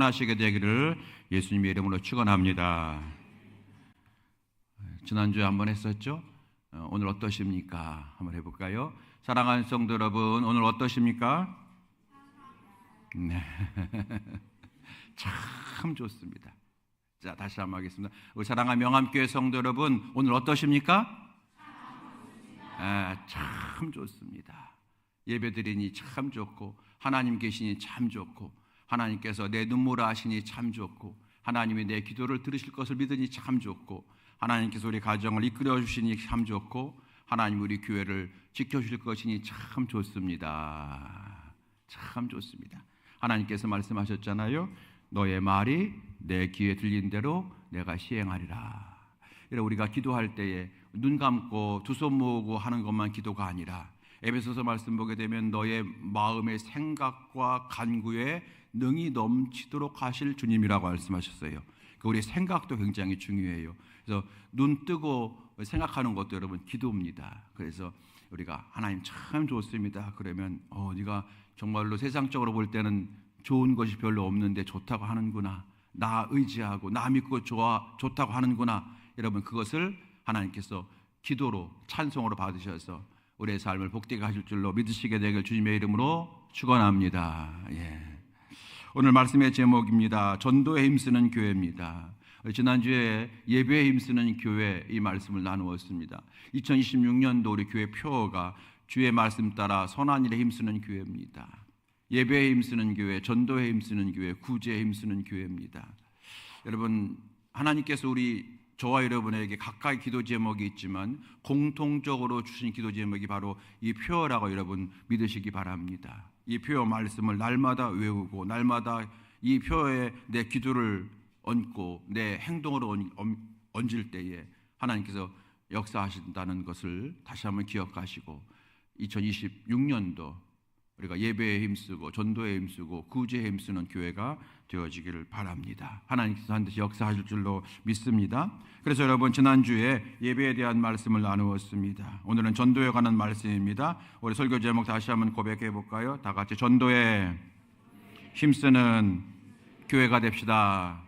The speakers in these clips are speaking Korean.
하시게 되기를 예수님의 이름으로 축원합니다. 지난주에 한번 했었죠? 오늘 어떠십니까? 한번 해볼까요? 사랑하는 성도 여러분, 오늘 어떠십니까? 네, 참 좋습니다. 자, 다시 한번 하겠습니다. 우리 사랑하는 명암교회 성도 여러분, 오늘 어떠십니까? 참 좋습니다. 예배드리니 참 좋고, 하나님 계시니 참 좋고, 하나님께서 내 눈물을 아시니 참 좋고, 하나님이 내 기도를 들으실 것을 믿으니 참 좋고, 하나님께서 우리 가정을 이끌어 주시니 참 좋고, 하나님 우리 교회를 지켜주실 것이니 참 좋습니다. 참 좋습니다. 하나님께서 말씀하셨잖아요. 너의 말이 내 귀에 들린 대로 내가 시행하리라. 이래 우리가 기도할 때에 눈 감고 두 손 모으고 하는 것만 기도가 아니라, 에베소서 말씀 보게 되면 너의 마음의 생각과 간구에 능히 넘치도록 하실 주님이라고 말씀하셨어요. 우리 생각도 굉장히 중요해요. 그래서 눈 뜨고 생각하는 것도 여러분 기도입니다. 그래서 우리가 하나님 참 좋습니다. 그러면 네가 정말로 세상적으로 볼 때는 좋은 것이 별로 없는데 좋다고 하는구나. 나 의지하고 나 믿고 좋다고 하는구나. 여러분 그것을 하나님께서 기도로 찬송으로 받으셔서 우리의 삶을 복되게 하실 줄로 믿으시게 되길 주님의 이름으로 축원합니다. 오늘 말씀의 제목입니다. 전도에 힘쓰는 교회입니다. 지난주에 예배에 힘쓰는 교회 이 말씀을 나누었습니다. 2026년도 우리 교회 표어가 주의 말씀 따라 선한 일에 힘쓰는 교회입니다. 예배에 힘쓰는 교회, 전도에 힘쓰는 교회, 구제에 힘쓰는 교회입니다. 여러분 하나님께서 저와 여러분에게 각각의 기도 제목이 있지만 공통적으로 주신 기도 제목이 바로 이 표어라고 여러분 믿으시기 바랍니다. 이 표어 말씀을 날마다 외우고 날마다 이 표어에 내 기도를 얹고 내 행동으로 얹을 때에 하나님께서 역사하신다는 것을 다시 한번 기억하시고 2026년도 우리가 예배에 힘쓰고 전도에 힘쓰고 구제에 힘쓰는 교회가 되어지기를 바랍니다. 하나님께서 반드시 역사하실 줄로 믿습니다. 그래서 여러분 지난주에 예배에 대한 말씀을 나누었습니다. 오늘은 전도에 관한 말씀입니다. 우리 설교 제목 다시 한번 고백해 볼까요? 다 같이 전도에 힘쓰는 교회가 됩시다.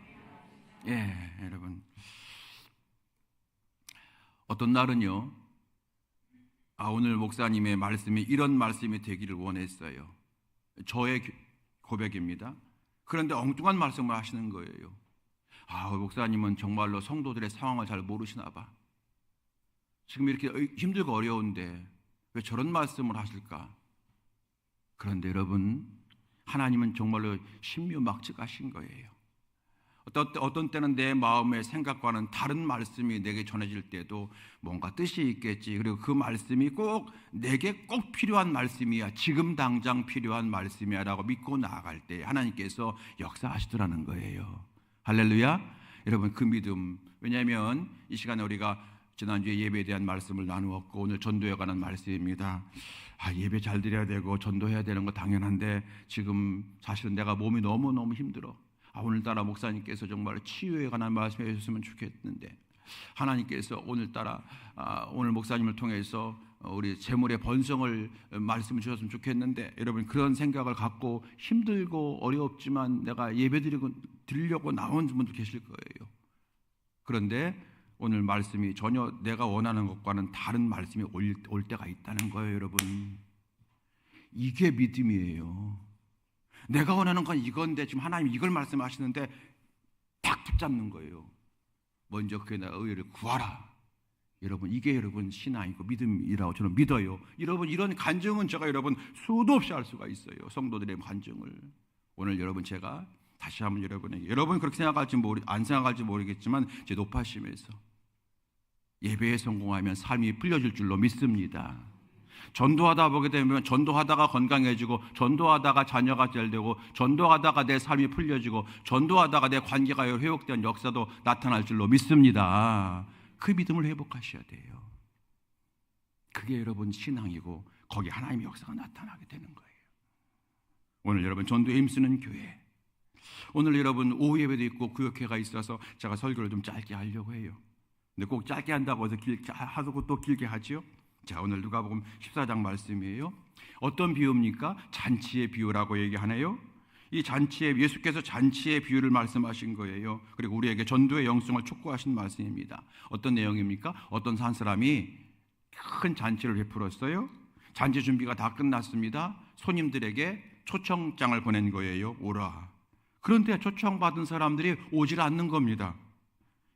여러분 어떤 날은요 오늘 목사님의 말씀이 이런 말씀이 되기를 원했어요. 저의 고백입니다. 그런데 엉뚱한 말씀을 하시는 거예요. 목사님은 정말로 성도들의 상황을 잘 모르시나 봐. 지금 이렇게 힘들고 어려운데 왜 저런 말씀을 하실까? 그런데 여러분 하나님은 정말로 신묘막측하신 거예요. 어떤 때는 내 마음의 생각과는 다른 말씀이 내게 전해질 때도 뭔가 뜻이 있겠지. 그리고 그 말씀이 꼭 내게 꼭 필요한 말씀이야. 지금 당장 필요한 말씀이야 라고 믿고 나아갈 때 하나님께서 역사하시더라는 거예요. 할렐루야. 여러분 그 믿음, 왜냐하면 이 시간에 우리가 지난주에 예배에 대한 말씀을 나누었고 오늘 전도에 관한 말씀입니다. 예배 잘 드려야 되고 전도해야 되는 거 당연한데 지금 사실은 내가 몸이 너무너무 힘들어. 오늘따라 목사님께서 정말 치유에 관한 말씀해 주셨으면 좋겠는데 하나님께서 오늘따라 오늘 목사님을 통해서 우리 재물의 번성을 말씀해 주셨으면 좋겠는데 여러분 그런 생각을 갖고 힘들고 어렵지만 내가 예배 드리려고 나온 분들 계실 거예요. 그런데 오늘 말씀이 전혀 내가 원하는 것과는 다른 말씀이 올 때가 있다는 거예요. 여러분 이게 믿음이에요. 내가 원하는 건 이건데 지금 하나님 이걸 말씀하시는데 딱 붙잡는 거예요. 먼저 그에 나 의를 구하라. 여러분 이게 여러분 신앙이고 믿음이라고 저는 믿어요. 여러분 이런 간증은 제가 여러분 수도 없이 할 수가 있어요. 성도들의 간증을. 오늘 여러분 제가 다시 한번 여러분에게 여러분 그렇게 생각할지 안 생각할지 모르겠지만 제 높아심에서 예배에 성공하면 삶이 풀려질 줄로 믿습니다. 전도하다 보게 되면 전도하다가 건강해지고 전도하다가 자녀가 잘되고 전도하다가 내 삶이 풀려지고 전도하다가 내 관계가 회복된 역사도 나타날 줄로 믿습니다. 그 믿음을 회복하셔야 돼요. 그게 여러분 신앙이고 거기 하나님의 역사가 나타나게 되는 거예요. 오늘 여러분 전도에 힘쓰는 교회, 오늘 여러분 오후 예배도 있고 구역회가 있어서 제가 설교를 좀 짧게 하려고 해요. 근데 꼭 짧게 한다고 해서 하고 또 길게 하지요. 자, 오늘 누가복음 14장 말씀이에요. 어떤 비유입니까? 잔치의 비유라고 얘기하네요. 이 잔치에 예수께서 잔치의 비유를 말씀하신 거예요. 그리고 우리에게 전도의 영성을 촉구하신 말씀입니다. 어떤 내용입니까? 어떤 한 사람이 큰 잔치를 베풀었어요. 잔치 준비가 다 끝났습니다. 손님들에게 초청장을 보낸 거예요. 오라. 그런데 초청받은 사람들이 오질 않는 겁니다.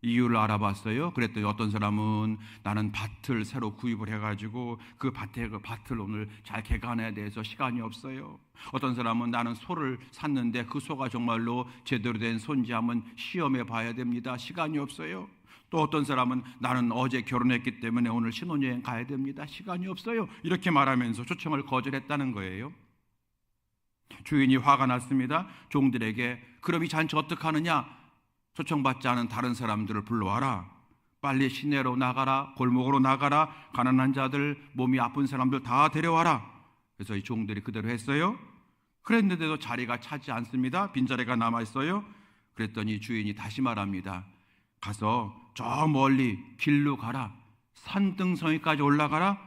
이유를 알아봤어요. 그랬더니 어떤 사람은 나는 밭을 새로 구입을 해가지고 그 밭을 오늘 잘 개간해야 돼서 시간이 없어요. 어떤 사람은 나는 소를 샀는데 그 소가 정말로 제대로 된 소인지 한번 시험해 봐야 됩니다. 시간이 없어요. 또 어떤 사람은 나는 어제 결혼했기 때문에 오늘 신혼여행 가야 됩니다. 시간이 없어요. 이렇게 말하면서 초청을 거절했다는 거예요. 주인이 화가 났습니다. 종들에게 그럼 이 잔치 어떻게 하느냐? 초청받지 않은 다른 사람들을 불러와라. 빨리 시내로 나가라. 골목으로 나가라. 가난한 자들, 몸이 아픈 사람들 다 데려와라. 그래서 이 종들이 그대로 했어요. 그랬는데도 자리가 차지 않습니다. 빈자리가 남아있어요. 그랬더니 주인이 다시 말합니다. 가서 저 멀리 길로 가라. 산등성이까지 올라가라.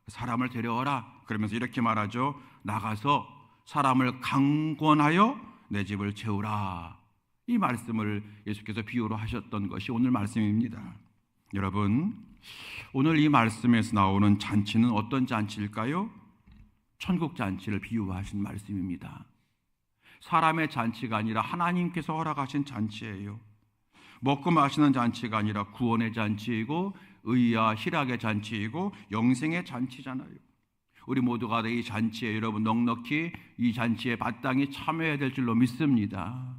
사람을 데려와라. 그러면서 이렇게 말하죠. 나가서 사람을 강권하여 내 집을 채우라. 이 말씀을 예수께서 비유로 하셨던 것이 오늘 말씀입니다. 여러분, 오늘 이 말씀에서 나오는 잔치는 어떤 잔치일까요? 천국 잔치를 비유하신 말씀입니다. 사람의 잔치가 아니라 하나님께서 허락하신 잔치예요. 먹고 마시는 잔치가 아니라 구원의 잔치이고 의와 희락의 잔치이고 영생의 잔치잖아요. 우리 모두가 이 잔치에 여러분 넉넉히 이 잔치에 마땅히 참여해야 될 줄로 믿습니다.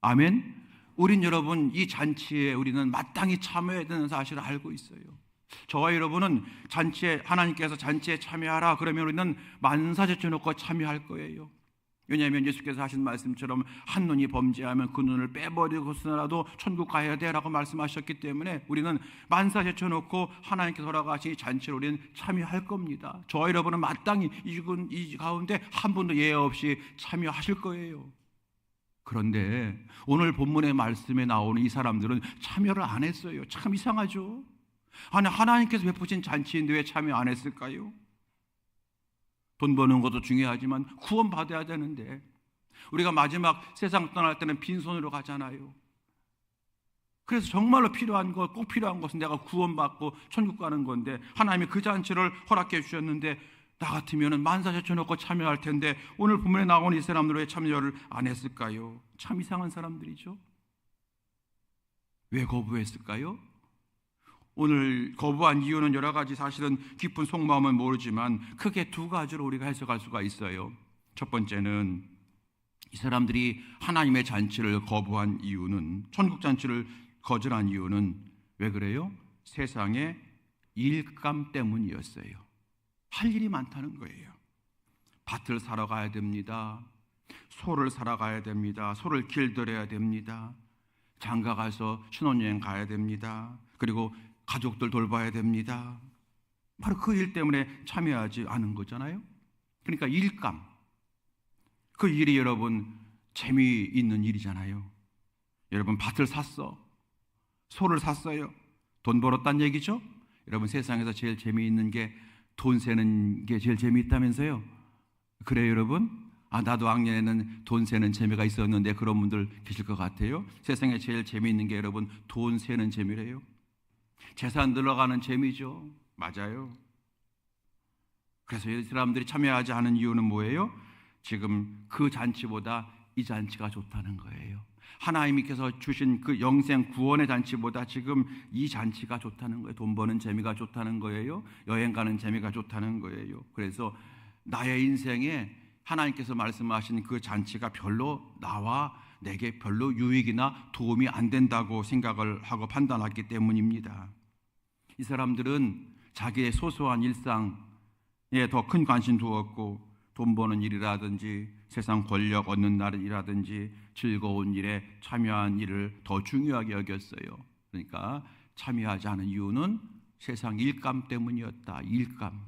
아멘. 우린 여러분 이 잔치에 우리는 마땅히 참여해야 되는 사실을 알고 있어요. 저와 여러분은 잔치에 하나님께서 잔치에 참여하라 그러면 우리는 만사 제쳐놓고 참여할 거예요. 왜냐하면 예수께서 하신 말씀처럼 한 눈이 범죄하면 그 눈을 빼버리고서라도 천국 가야 돼라고 말씀하셨기 때문에 우리는 만사 제쳐놓고 하나님께서 허락하신 잔치를 우리는 참여할 겁니다. 저와 여러분은 마땅히 이 가운데 한 분도 예외 없이 참여하실 거예요. 그런데 오늘 본문의 말씀에 나오는 이 사람들은 참여를 안 했어요. 참 이상하죠. 아니 하나님께서 베푸신 잔치인데 왜 참여 안 했을까요? 돈 버는 것도 중요하지만 구원 받아야 되는데 우리가 마지막 세상 떠날 때는 빈손으로 가잖아요. 그래서 정말로 필요한 것, 꼭 필요한 것은 내가 구원받고 천국 가는 건데 하나님이 그 잔치를 허락해 주셨는데 나 같으면 만사 제쳐놓고 참여할 텐데 오늘 본문에 나오는 이 사람들 왜 참여를 안 했을까요? 참 이상한 사람들이죠. 왜 거부했을까요? 오늘 거부한 이유는 여러 가지 사실은 깊은 속마음은 모르지만 크게 두 가지로 우리가 해석할 수가 있어요. 첫 번째는 이 사람들이 하나님의 잔치를 거부한 이유는 천국 잔치를 거절한 이유는 왜 그래요? 세상의 일감 때문이었어요. 할 일이 많다는 거예요. 밭을 사러 가야 됩니다. 소를 사러 가야 됩니다. 소를 길들여야 됩니다. 장가 가서 신혼여행 가야 됩니다. 그리고 가족들 돌봐야 됩니다. 바로 그 일 때문에 참여하지 않은 거잖아요. 그러니까 일감. 그 일이 여러분 재미있는 일이잖아요. 여러분 밭을 샀어. 소를 샀어요. 돈 벌었다는 얘기죠. 여러분 세상에서 제일 재미있는 게 돈 세는 게 제일 재미있다면서요. 그래요 여러분? 나도 왕년에는 돈 세는 재미가 있었는데 그런 분들 계실 것 같아요. 세상에 제일 재미있는 게 여러분 돈 세는 재미래요. 재산 늘어가는 재미죠. 맞아요. 그래서 이 사람들이 참여하지 않은 이유는 뭐예요? 지금 그 잔치보다 이 잔치가 좋다는 거예요. 하나님께서 주신 그 영생 구원의 잔치보다 지금 이 잔치가 좋다는 거예요. 돈 버는 재미가 좋다는 거예요. 여행 가는 재미가 좋다는 거예요. 그래서 나의 인생에 하나님께서 말씀하신 그 잔치가 별로 나와 내게 별로 유익이나 도움이 안 된다고 생각을 하고 판단했기 때문입니다. 이 사람들은 자기의 소소한 일상에 더 큰 관심 두었고 돈 버는 일이라든지 세상 권력 얻는 날이라든지 즐거운 일에 참여한 일을 더 중요하게 여겼어요. 그러니까 참여하지 않은 이유는 세상 일감 때문이었다. 일감.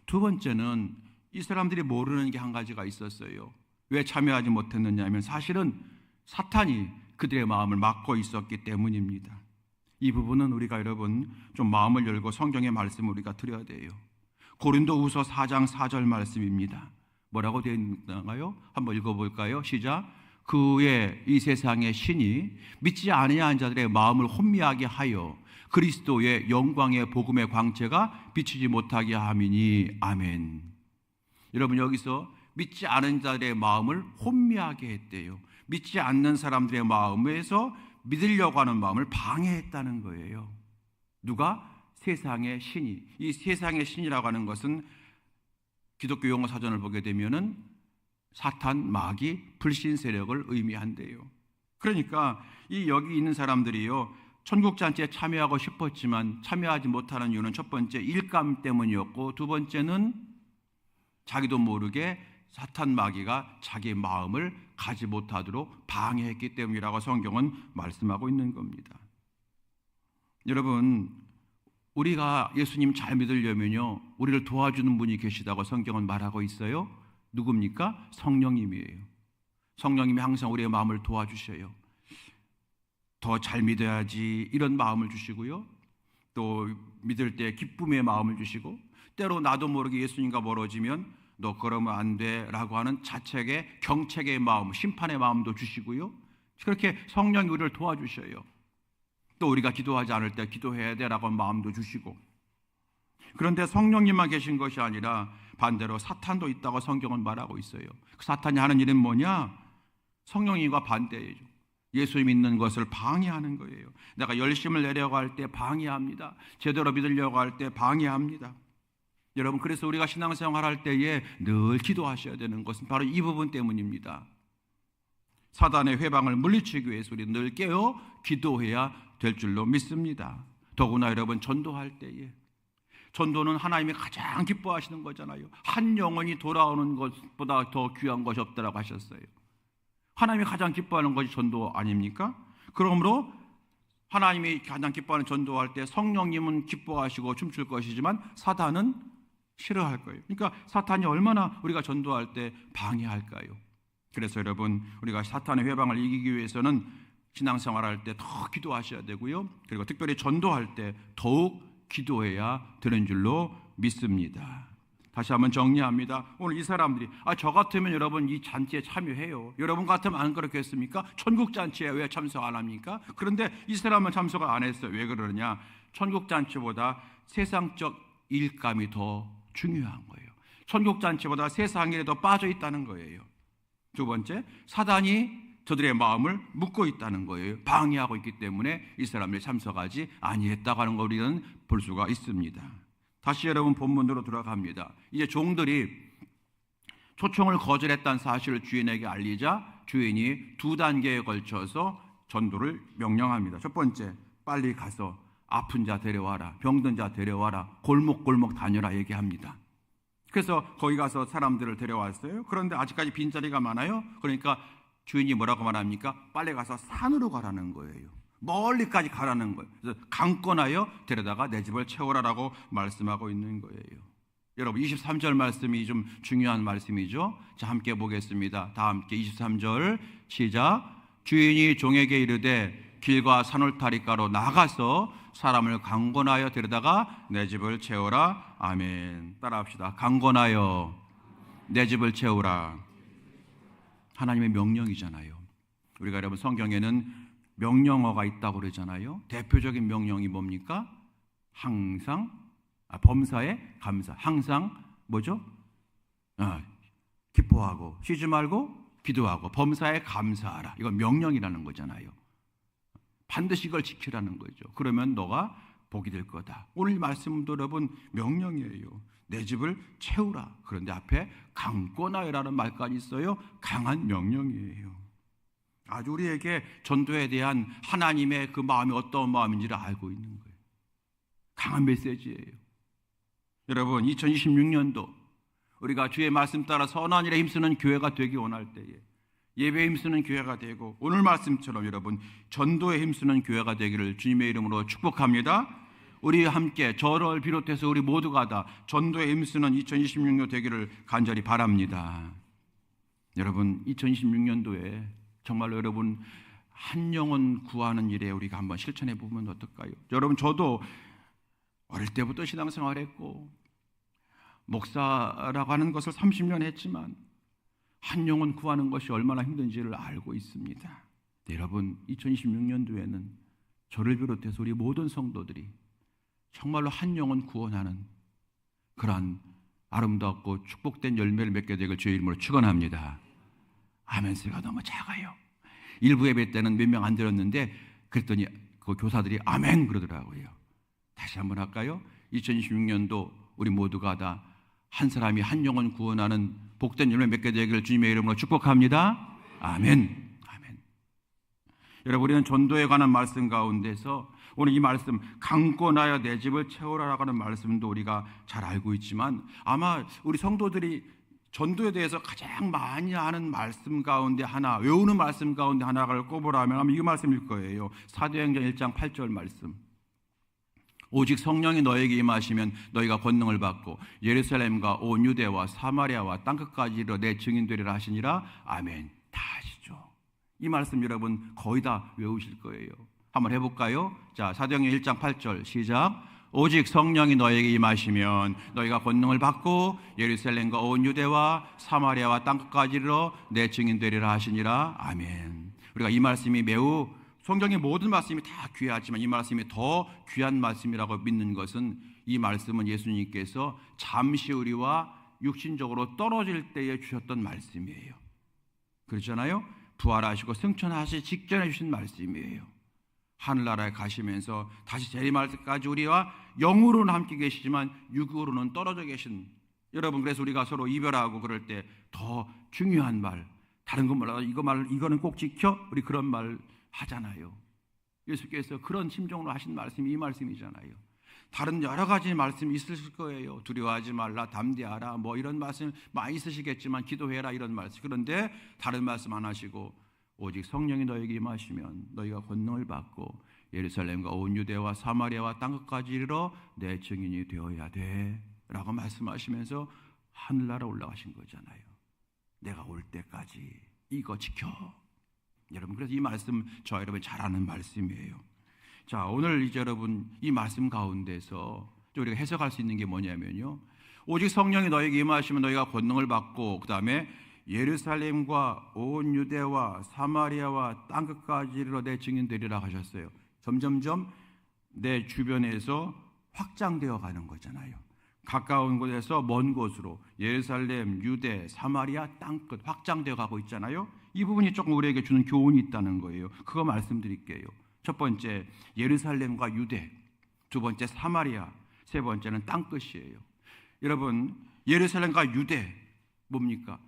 두 번째는 이 사람들이 모르는 게 한 가지가 있었어요. 왜 참여하지 못했느냐 하면 사실은 사탄이 그들의 마음을 막고 있었기 때문입니다. 이 부분은 우리가 여러분 좀 마음을 열고 성경의 말씀을 우리가 드려야 돼요. 고린도후서 4장 4절 말씀입니다. 뭐라고 되어 있나요? 한번 읽어볼까요? 시작. 그의 이 세상의 신이 믿지 아니하는 자들의 마음을 혼미하게 하여 그리스도의 영광의 복음의 광채가 비치지 못하게 함이니. 아멘. 여러분, 여기서 믿지 않은 자들의 마음을 혼미하게 했대요. 믿지 않는 사람들의 마음에서 믿으려고 하는 마음을 방해했다는 거예요. 누가? 세상의 신이. 이 세상의 신이라고 하는 것은 기독교 용어 사전을 보게 되면은 사탄, 마귀, 불신 세력을 의미한대요. 그러니까 이 여기 있는 사람들이요, 천국 잔치에 참여하고 싶었지만 참여하지 못하는 이유는 첫 번째 일감 때문이었고, 두 번째는 자기도 모르게 사탄 마귀가 자기 마음을 가지 못하도록 방해했기 때문이라고 성경은 말씀하고 있는 겁니다. 여러분, 우리가 예수님 잘 믿으려면요, 우리를 도와주는 분이 계시다고 성경은 말하고 있어요. 누굽니까? 성령님이에요. 성령님이 항상 우리의 마음을 도와주셔요. 더 잘 믿어야지 이런 마음을 주시고요, 또 믿을 때 기쁨의 마음을 주시고, 때로 나도 모르게 예수님과 멀어지면 너 그러면 안 돼 라고 하는 자책의 경책의 마음, 심판의 마음도 주시고요, 그렇게 성령이 우리를 도와주셔요. 또 우리가 기도하지 않을 때 기도해야 돼 라고 하는 마음도 주시고. 그런데 성령님만 계신 것이 아니라 반대로 사탄도 있다고 성경은 말하고 있어요. 그 사탄이 하는 일은 뭐냐? 성령님과 반대예요. 예수 믿는 것을 방해하는 거예요. 내가 열심을 내려고 할 때 방해합니다. 제대로 믿으려고 할 때 방해합니다. 여러분, 그래서 우리가 신앙생활 할 때에 늘 기도하셔야 되는 것은 바로 이 부분 때문입니다. 사단의 회방을 물리치기 위해서 우리 늘 깨어 기도해야 될 줄로 믿습니다. 더구나 여러분, 전도할 때에, 전도는 하나님이 가장 기뻐하시는 거잖아요. 한 영혼이 돌아오는 것보다 더 귀한 것이 없다라고 하셨어요. 하나님이 가장 기뻐하는 것이 전도 아닙니까? 그러므로 하나님이 가장 기뻐하는 전도할 때 성령님은 기뻐하시고 춤출 것이지만 사탄은 싫어할 거예요. 그러니까 사탄이 얼마나 우리가 전도할 때 방해할까요? 그래서 여러분, 우리가 사탄의 회방을 이기기 위해서는 신앙생활할 때 더 기도하셔야 되고요, 그리고 특별히 전도할 때 더욱 기도해야 되는 줄로 믿습니다. 다시 한번 정리합니다. 오늘 이 사람들이 저 같으면 여러분 이 잔치에 참여해요. 여러분 같으면 안 그렇겠습니까? 천국 잔치에 왜 참석 안 합니까? 그런데 이 사람은 참석을 안 했어요. 왜 그러느냐? 천국 잔치보다 세상적 일감이 더 중요한 거예요. 천국 잔치보다 세상 일에 더 빠져 있다는 거예요. 두 번째, 사단이 저들의 마음을 묶고 있다는 거예요. 방해하고 있기 때문에 이 사람들이 참석하지 아니했다고 하는 걸 우리는 볼 수가 있습니다. 다시 여러분 본문으로 돌아갑니다. 이제 종들이 초청을 거절했다는 사실을 주인에게 알리자 주인이 두 단계에 걸쳐서 전도를 명령합니다. 첫 번째, 빨리 가서 아픈 자 데려와라, 병든 자 데려와라, 골목골목 다녀라 얘기합니다. 그래서 거기 가서 사람들을 데려왔어요. 그런데 아직까지 빈자리가 많아요. 그러니까 주인이 뭐라고 말합니까? 빨리 가서 산으로 가라는 거예요. 멀리까지 가라는 거예요. 그래서 강권하여 데려다가 내 집을 채우라라고 말씀하고 있는 거예요. 여러분, 23절 말씀이 좀 중요한 말씀이죠. 자, 함께 보겠습니다. 다 함께 23절 시작. 주인이 종에게 이르되 길과 산울타리가로 나가서 사람을 강권하여 데려다가 내 집을 채우라. 아멘. 따라합시다. 강권하여 내 집을 채우라. 하나님의 명령이잖아요. 우리가 여러분 성경에는 명령어가 있다고 그러잖아요. 대표적인 명령이 뭡니까? 항상 범사에 감사. 항상 뭐죠? 기뻐하고 쉬지 말고 기도하고 범사에 감사하라. 이건 명령이라는 거잖아요. 반드시 이걸 지키라는 거죠. 그러면 너가 복이 될 거다. 오늘 말씀도 여러분 명령이에요. 내 집을 채우라. 그런데 앞에 강권하여라는 말까지 있어요. 강한 명령이에요. 아주 우리에게 전도에 대한 하나님의 그 마음이 어떤 마음인지를 알고 있는 거예요. 강한 메시지예요. 여러분, 2026년도 우리가 주의 말씀 따라 선한 일에 힘쓰는 교회가 되기 원할 때에, 예배에 힘쓰는 교회가 되고 오늘 말씀처럼 여러분 전도에 힘쓰는 교회가 되기를 주님의 이름으로 축복합니다. 우리 함께 저를 비롯해서 우리 모두가 다 전도에 힘쓰는 2026년 되기를 간절히 바랍니다. 여러분, 2026년도에 정말로 여러분 한 영혼 구하는 일에 우리가 한번 실천해 보면 어떨까요? 여러분, 저도 어릴 때부터 신앙생활했고 목사라고 하는 것을 30년 했지만 한 영혼 구하는 것이 얼마나 힘든지를 알고 있습니다. 네, 여러분 2026년도에는 저를 비롯해서 우리 모든 성도들이 정말로 한 영혼 구원하는 그러한 아름답고 축복된 열매를 맺게 되길 주의 이름으로 축원합니다. 아멘 소리가 너무 작아요. 일부 예배 때는 몇 명 안 들었는데 그랬더니 그 교사들이 아멘 그러더라고요. 다시 한번 할까요? 2026년도 우리 모두가 다 한 사람이 한 영혼 구원하는 복된 열매 맺게 되기를 주님의 이름으로 축복합니다. 아멘. 아멘. 여러분 우리는 전도에 관한 말씀 가운데서 오늘 이 말씀 강권하여 내 집을 채우라라고 하는 말씀도 우리가 잘 알고 있지만 아마 우리 성도들이 전도에 대해서 가장 많이 아는 말씀 가운데 하나, 외우는 말씀 가운데 하나를 꼽으라면 아마 이 말씀일 거예요. 사도행전 1장 8절 말씀. 오직 성령이 너에게 임하시면 너희가 권능을 받고 예루살렘과 온 유대와 사마리아와 땅끝까지 이르러 내 증인 되리라 하시니라. 아멘. 다 아시죠? 이 말씀 여러분 거의 다 외우실 거예요. 한번 해볼까요? 자, 사도행전 1장 8절 시작. 오직 성령이 너에게 임하시면 너희가 권능을 받고 예루살렘과 온 유대와 사마리아와 땅끝까지 이르러 내 증인 되리라 하시니라. 아멘. 우리가 이 말씀이 매우 성경의 모든 말씀이 다 귀하지만 이 말씀이 더 귀한 말씀이라고 믿는 것은 이 말씀은 예수님께서 잠시 우리와 육신적으로 떨어질 때에 주셨던 말씀이에요. 그렇잖아요? 부활하시고 승천하시 직전에 주신 말씀이에요. 하늘나라에 가시면서 다시 재림할 때까지 우리와 영으로는 함께 계시지만 육으로는 떨어져 계신 여러분, 그래서 우리가 서로 이별하고 그럴 때 더 중요한 말, 다른 것 몰라도 이거는 꼭 지켜, 우리 그런 말 하잖아요. 예수께서 그런 심정으로 하신 말씀이 이 말씀이잖아요. 다른 여러 가지 말씀이 있으실 거예요. 두려워하지 말라, 담대하라, 뭐 이런 말씀 많이 있으시겠지만 기도해라 이런 말씀. 그런데 다른 말씀 안 하시고 오직 성령이 너에게 임하시면 너희가 권능을 받고 예루살렘과 온 유대와 사마리아와 땅끝까지 이르러 내 증인이 되어야 돼 라고 말씀하시면서 하늘나라 올라가신 거잖아요. 내가 올 때까지 이거 지켜. 여러분, 그래서 이 말씀 저 여러분 잘 아는 말씀이에요. 자, 오늘 이제 여러분 이 말씀 가운데서 우리가 해석할 수 있는 게 뭐냐면요, 오직 성령이 너에게 임하시면 너희가 권능을 받고 그 다음에 예루살렘과 온 유대와 사마리아와 땅끝까지 이르러 내 증인 되리라 하셨어요. 점점점 내 주변에서 확장되어 가는 거잖아요. 가까운 곳에서 먼 곳으로 예루살렘, 유대, 사마리아 땅끝 확장되어 가고 있잖아요. 이 부분이 조금 우리에게 주는 교훈이 있다는 거예요. 그거 말씀드릴게요. 첫 번째 예루살렘과 유대, 두 번째 사마리아, 세 번째는 땅끝이에요. 여러분, 예루살렘과 유대 뭡니까?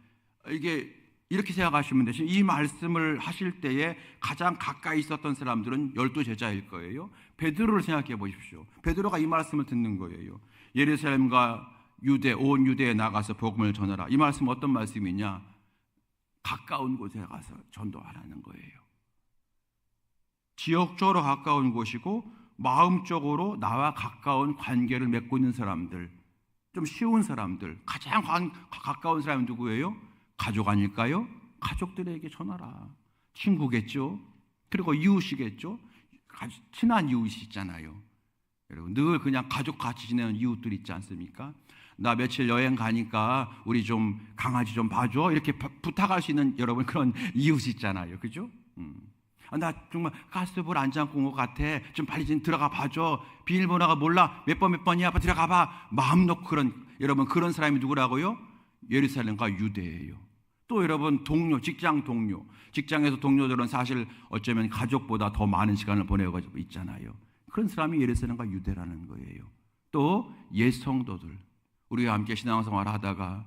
이게 이렇게 생각하시면 되죠. 이 말씀을 하실 때에 가장 가까이 있었던 사람들은 12제자일 거예요. 베드로를 생각해 보십시오. 베드로가 이 말씀을 듣는 거예요. 예루살렘과 유대, 온 유대에 나가서 복음을 전하라. 이 말씀은 어떤 말씀이냐? 가까운 곳에 가서 전도하라는 거예요. 지역적으로 가까운 곳이고 마음적으로 나와 가까운 관계를 맺고 있는 사람들, 좀 쉬운 사람들, 가장 가까운 사람이 누구예요? 가족 아닐까요? 가족들에게 전하라. 친구겠죠? 그리고 이웃이겠죠? 친한 이웃이 있잖아요. 여러분, 늘 그냥 가족 같이 지내는 이웃들 있지 않습니까? 나 며칠 여행 가니까 우리 좀 강아지 좀 봐줘, 이렇게 부탁할 수 있는 여러분 그런 이웃이 있잖아요. 그죠? 나 정말 가스불 안 잠고 온 것 같아, 좀 빨리 좀 들어가 봐줘, 비밀번호가 몰라, 몇 번이야, 들어가 봐. 마음 놓고 여러분 그런 사람이 누구라고요? 예루살렘과 유대예요. 또 여러분 동료, 직장 동료, 직장에서 동료들은 사실 어쩌면 가족보다 더 많은 시간을 보내고 있잖아요. 그런 사람이 예루살렘과 유대라는 거예요. 또 옛 성도들, 우리가 함께 신앙생활 하다가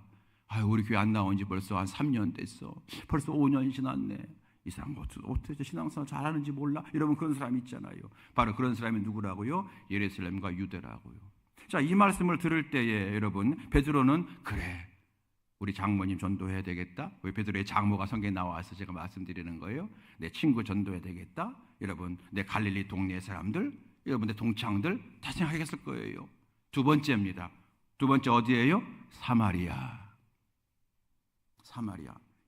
우리 교회 안 나온 지 벌써 한 3년 됐어, 벌써 5년이 지났네, 이 사람 어떻게 신앙생활 잘하는지 몰라, 여러분 그런 사람이 있잖아요. 바로 그런 사람이 누구라고요? 예루살렘과 유대라고요. 자, 이 말씀을 들을 때에 여러분 베드로는 그래, 우리 장모님 전도해야 되겠다. 왜 베드로의 장모가 성경에 나와서 제가 말씀드리는 거예요. 내 친구 전도해야 되겠다. 여러분 내 갈릴리 동네 사람들, 여러분 내 동창들 다 생각했을 거예요. 두 번째입니다. 두 번째 어디예요? 사마리아.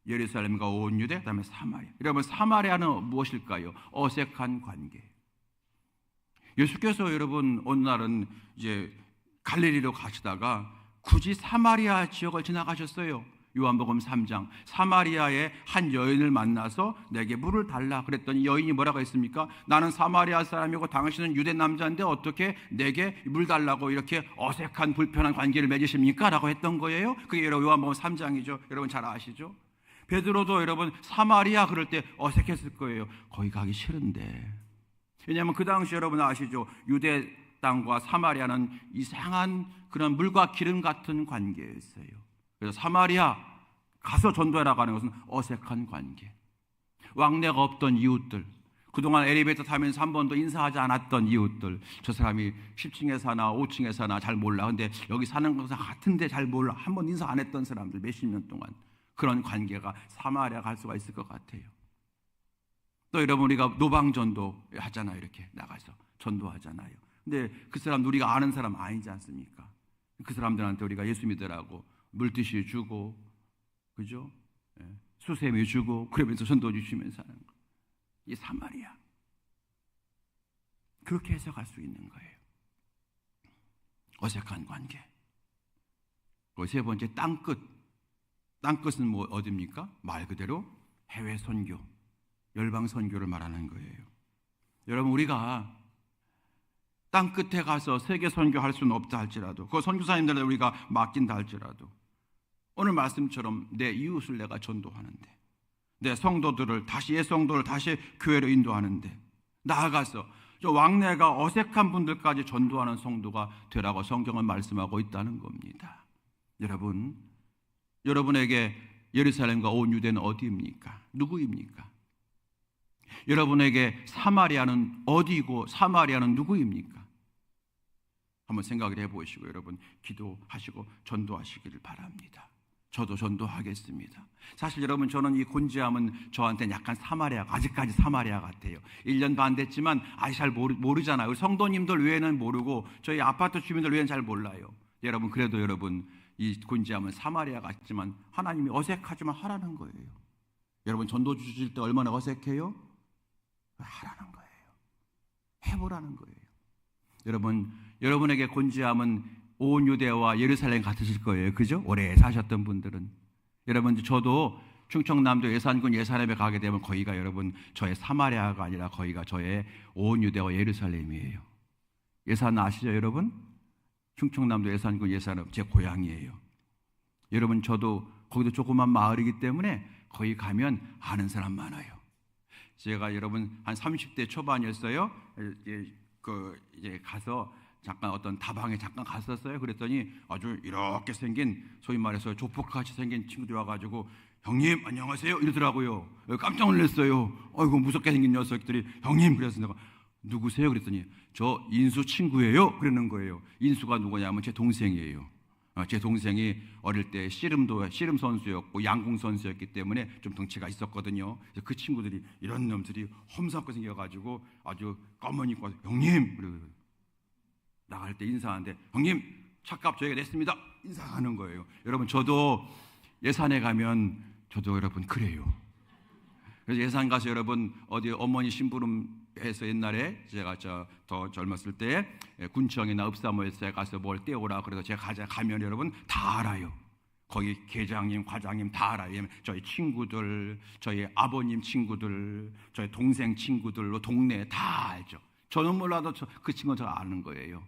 예루살렘과 온 유대, 그다음에 사마리아. 여러분 사마리아는 무엇일까요? 어색한 관계. 예수께서 여러분 어느 날은 이제 갈릴리로 가시다가 굳이 사마리아 지역을 지나가셨어요. 요한복음 3장 사마리아의 한 여인을 만나서 내게 물을 달라 그랬더니 여인이 뭐라고 했습니까? 나는 사마리아 사람이고 당신은 유대 남자인데 어떻게 내게 물 달라고 이렇게 어색한 불편한 관계를 맺으십니까? 라고 했던 거예요. 그게 여러분 요한복음 3장이죠. 여러분 잘 아시죠? 베드로도 여러분 사마리아 그럴 때 어색했을 거예요. 거기 가기 싫은데. 왜냐하면 그 당시 여러분 아시죠? 유대 땅과 사마리아는 이상한 그런 물과 기름 같은 관계였어요. 그래서 사마리아 가서 전도하라고 하는 것은 어색한 관계, 왕래가 없던 이웃들, 그동안 엘리베이터 타면서 한 번도 인사하지 않았던 이웃들, 저 사람이 10층에 사나 5층에 사나 잘 몰라. 근데 여기 사는 것은 같은데 잘 몰라. 한 번 인사 안 했던 사람들 몇십 년 동안 그런 관계가 사마리아 갈 수가 있을 것 같아요. 또 여러분 우리가 노방전도 하잖아요. 이렇게 나가서 전도하잖아요. 근데 그 사람 우리가 아는 사람 아니지 않습니까? 그 사람들한테 우리가 예수 믿으라고 물티슈 주고, 그죠? 수세미 주고, 그러면서 전도 주시면서 하는 거. 이 사마리아. 그렇게 해석할 수 있는 거예요. 어색한 관계. 그리고 세 번째, 땅끝. 땅끝은 뭐 어디입니까? 말 그대로 해외 선교, 열방 선교를 말하는 거예요. 여러분 우리가 땅끝에 가서 세계 선교할 수는 없다 할지라도, 그 선교사님들을 우리가 맡긴다 할지라도, 오늘 말씀처럼 내 이웃을 내가 전도하는데, 내 성도들을 다시 옛 성도를 다시 교회로 인도하는데, 나아가서 저 왕래가 어색한 분들까지 전도하는 성도가 되라고 성경은 말씀하고 있다는 겁니다. 여러분, 여러분에게 예루살렘과 온 유대는 어디입니까? 누구입니까? 여러분에게 사마리아는 어디고 사마리아는 누구입니까? 한번 생각을 해보시고 여러분 기도하시고 전도하시기를 바랍니다. 저도 전도하겠습니다. 사실 여러분 저는 이 곤지암은 저한테는 약간 사마리아, 아직까지 사마리아 같아요. 1년 반 됐지만 아직 잘 모르잖아요. 성도님들 외에는 모르고 저희 아파트 주민들 외에는 잘 몰라요. 여러분 그래도 여러분 이 곤지암은 사마리아 같지만 하나님이 어색하지만 하라는 거예요. 여러분 전도 주실 때 얼마나 어색해요? 하라는 거예요. 해보라는 거예요. 여러분, 여러분에게 곤지암은 온 유대와 예루살렘 같으실 거예요. 그죠? 오래 사셨던 분들은. 여러분, 저도 충청남도 예산군 예산에 가게 되면 거기가 여러분 저의 사마리아가 아니라 거기가 저의 온 유대와 예루살렘이에요. 예산 아시죠, 여러분? 충청남도 예산군 예산읍 제 고향이에요. 여러분, 저도 거기도 조그만 마을이기 때문에 거기 가면 아는 사람 많아요. 제가 여러분 한 30대 초반이었어요. 이제 가서 잠깐 어떤 다방에 잠깐 갔었어요. 그랬더니 아주 이렇게 생긴 소위 말해서 조폭같이 생긴 친구들이 와가지고 형님 안녕하세요 이러더라고요. 깜짝 놀랐어요. 아이고 무섭게 생긴 녀석들이 형님. 그래서 내가 누구세요? 그랬더니 저 인수 친구예요. 그러는 거예요. 인수가 누구냐면 제 동생이에요. 제 동생이 어릴 때 씨름 선수였고 양궁 선수였기 때문에 좀 덩치가 있었거든요. 그래서 그 친구들이 이런 놈들이 험상궂게 생겨가지고 아주 검은 입고 형님 그러고 나갈 때 인사하는데 형님 차값 저희가 냈습니다 인사하는 거예요. 여러분 저도 예산에 가면 저도 여러분 그래요. 그래서 예산 가서 여러분 어디 어머니 심부름해서 옛날에 제가 더 젊었을 때 군청이나 읍사모에서 가서 뭘 떼오라 그래서 제가 가면 여러분 다 알아요. 거기 계장님, 과장님 다 알아요. 저희 친구들, 저희 아버님 친구들, 저희 동생 친구들, 동네 다 알죠. 저는 몰라도 그 친구는 저 아는 거예요.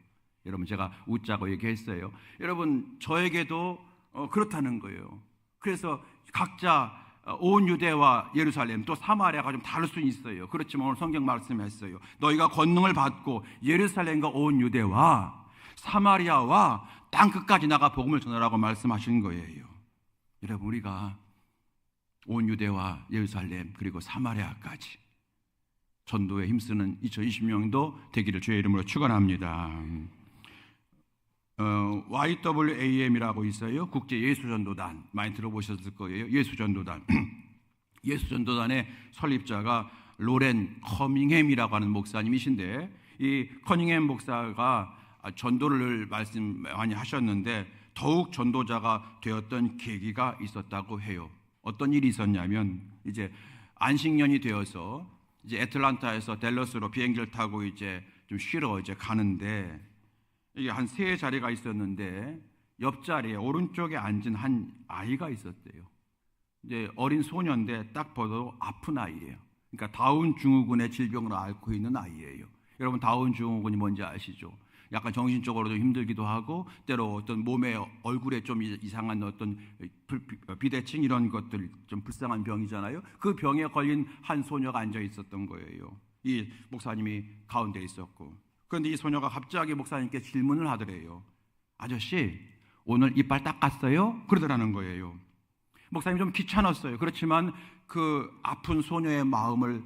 여러분 제가 웃자고 얘기했어요. 여러분 저에게도 그렇다는 거예요. 그래서 각자 온 유대와 예루살렘 또 사마리아가 좀 다를 수 있어요. 그렇지만 오늘 성경 말씀했어요. 너희가 권능을 받고 예루살렘과 온 유대와 사마리아와 땅끝까지 나가 복음을 전하라고 말씀하신 거예요. 여러분 우리가 온 유대와 예루살렘 그리고 사마리아까지 전도에 힘쓰는 2020년도 되기를 주의 이름으로 축원합니다. YWAM이라고 있어요. 국제 예수전도단 많이 들어보셨을 거예요. 예수전도단. 예수전도단의 설립자가 로렌 커밍햄이라고 하는 목사님이신데 이 커밍햄 목사가 전도를 말씀 많이 하셨는데 더욱 전도자가 되었던 계기가 있었다고 해요. 어떤 일이 있었냐면 이제 안식년이 되어서 이제 애틀란타에서 댈러스로 비행기를 타고 이제 좀 쉬러 이제 가는데 이게 한 세 자리가 있었는데 옆자리에 오른쪽에 앉은 한 아이가 있었대요. 이제 어린 소년인데 딱 봐도 아픈 아이예요. 그러니까 다운 증후군의 질병을 앓고 있는 아이예요. 여러분 다운 증후군이 뭔지 아시죠? 약간 정신적으로도 힘들기도 하고 때로 어떤 몸에 얼굴에 좀 이상한 어떤 비대칭 이런 것들 좀 불쌍한 병이잖아요. 그 병에 걸린 한 소녀가 앉아 있었던 거예요. 이 목사님이 가운데 있었고, 그런데 이 소녀가 갑자기 목사님께 질문을 하더래요. 아저씨 오늘 이빨 닦았어요? 그러더라는 거예요. 목사님 좀 귀찮았어요. 그렇지만 그 아픈 소녀의 마음을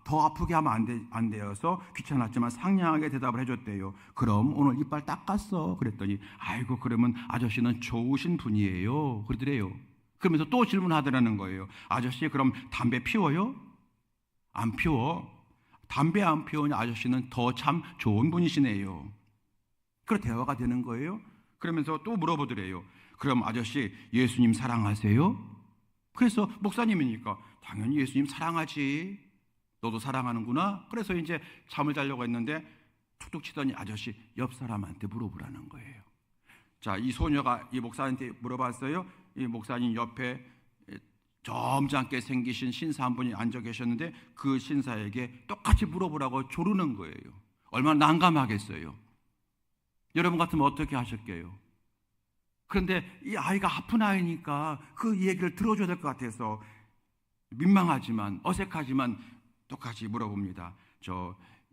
더 아프게 하면 안 되어서 귀찮았지만 상냥하게 대답을 해줬대요. 그럼 오늘 이빨 닦았어? 그랬더니 아이고 그러면 아저씨는 좋으신 분이에요. 그러더래요. 그러면서 또 질문하더라는 거예요. 아저씨 그럼 담배 피워요? 안 피워. 담배 안 피우니 아저씨는 더 참 좋은 분이시네요. 그런 대화가 되는 거예요. 그러면서 또 물어보더래요. 그럼 아저씨 예수님 사랑하세요? 그래서 목사님이니까 당연히 예수님 사랑하지. 너도 사랑하는구나. 그래서 이제 잠을 자려고 했는데 툭툭 치더니 아저씨 옆 사람한테 물어보라는 거예요. 자, 이 소녀가 이 목사한테 물어봤어요. 이 목사님 옆에 점잖게 생기신 신사 한 분이 앉아 계셨는데 그 신사에게 똑같이 물어보라고 조르는 거예요. 얼마나 난감하겠어요. 여러분 같으면 어떻게 하실게요? 그런데 이 아이가 아픈 아이니까 그 얘기를 들어줘야 될 것 같아서 민망하지만 어색하지만 똑같이 물어봅니다.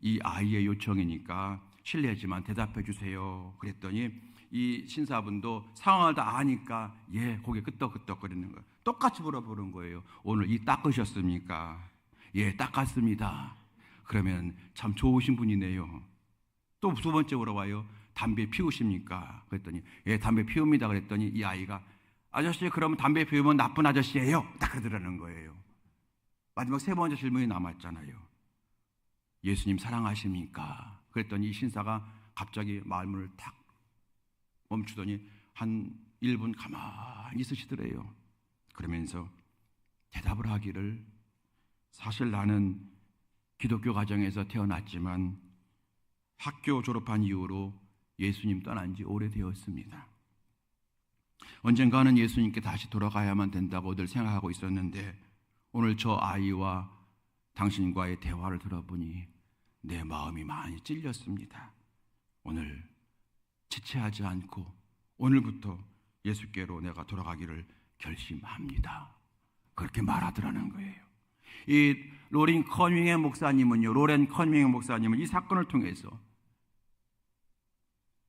이 아이의 요청이니까 실례지만 대답해 주세요. 그랬더니 이 신사분도 상황을 다 아니까 고개 끄덕끄덕거리는 거예요. 똑같이 물어보는 거예요. 오늘 이 닦으셨습니까? 예, 닦았습니다. 그러면 참 좋으신 분이네요. 또 두 번째 물어봐요. 담배 피우십니까? 그랬더니 예, 담배 피웁니다. 그랬더니 이 아이가 아저씨 그러면 담배 피우면 나쁜 아저씨예요? 딱 그러더라는 거예요. 마지막 세 번째 질문이 남았잖아요. 예수님 사랑하십니까? 그랬더니 이 신사가 갑자기 말문을 탁 멈추더니 한 1분 가만히 있으시더래요. 그러면서 대답을 하기를 사실 나는 기독교 가정에서 태어났지만 학교 졸업한 이후로 예수님 떠난 지 오래되었습니다. 언젠가는 예수님께 다시 돌아가야만 된다고 늘 생각하고 있었는데 오늘 저 아이와 당신과의 대화를 들어보니 내 마음이 많이 찔렸습니다. 오늘 지체하지 않고 오늘부터 예수께로 내가 돌아가기를 결심합니다. 그렇게 말하더라는 거예요. 이 로렌 커밍의 목사님은 이 사건을 통해서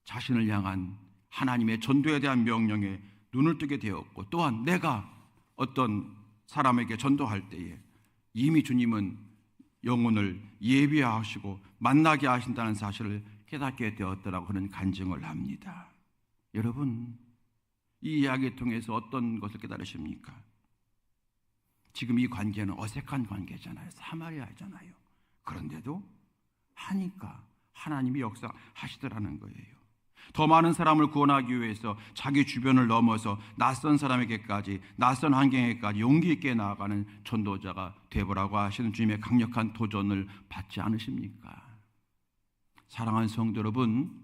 자신을 향한 하나님의 전도에 대한 명령에 눈을 뜨게 되었고 또한 내가 어떤 사람에게 전도할 때에 이미 주님은 영혼을 예비하시고 만나게 하신다는 사실을 깨닫게 되었더라고 그런 간증을 합니다. 여러분, 이 이야기를 통해서 어떤 것을 깨달으십니까? 지금 이 관계는 어색한 관계잖아요. 사마리아잖아요. 그런데도 하니까 하나님이 역사하시더라는 거예요. 더 많은 사람을 구원하기 위해서 자기 주변을 넘어서 낯선 사람에게까지 낯선 환경에까지 용기 있게 나아가는 전도자가 되보라고 하시는 주님의 강력한 도전을 받지 않으십니까? 사랑하는 성도 여러분,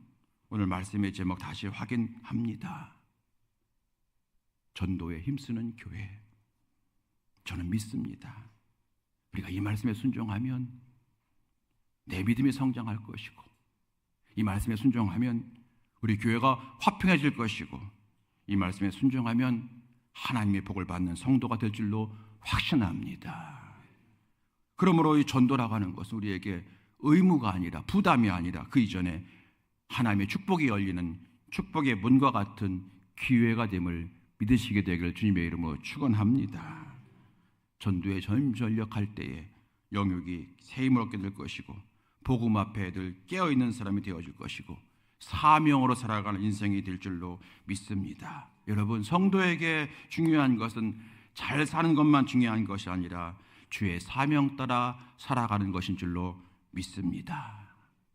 오늘 말씀의 제목 다시 확인합니다. 전도에 힘쓰는 교회. 저는 믿습니다. 우리가 이 말씀에 순종하면 내 믿음이 성장할 것이고 이 말씀에 순종하면 우리 교회가 화평해질 것이고 이 말씀에 순종하면 하나님의 복을 받는 성도가 될 줄로 확신합니다. 그러므로 이 전도라고 하는 것은 우리에게 의무가 아니라 부담이 아니라 그 이전에 하나님의 축복이 열리는 축복의 문과 같은 기회가 됨을 믿으시게 되기를 주님의 이름으로 축원합니다. 전도에 전전력할 때에 영육이 새 힘을 얻게 될 것이고 복음 앞에 늘 깨어있는 사람이 되어질 것이고 사명으로 살아가는 인생이 될 줄로 믿습니다. 여러분, 성도에게 중요한 것은 잘 사는 것만 중요한 것이 아니라 주의 사명 따라 살아가는 것인 줄로 믿습니다.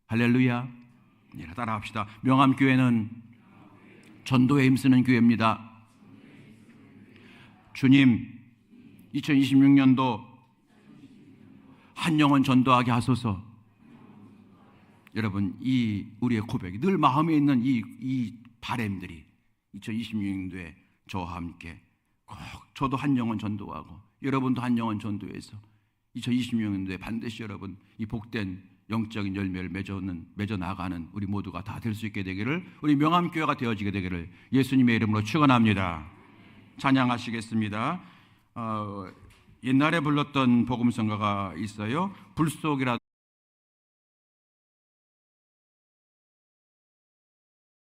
할렐루야. 따라합시다. 명암교회는 전도에 힘쓰는 교회입니다. 주님, 2026년도 한 영혼 전도하게 하소서. 여러분, 이 우리의 고백이 늘 마음에 있는 이 바램들이 2026년도에 저와 함께 꼭 저도 한 영혼 전도하고 여러분도 한 영혼 전도해서 2026년도에 반드시 여러분 이 복된 영적인 열매를 맺어 나가는 우리 모두가 다 될 수 있게 되기를, 우리 명암교회가 되어지게 되기를 예수님의 이름으로 축원합니다. 찬양하시겠습니다. 옛날에 불렀던 복음성가가 있어요. 불 속이라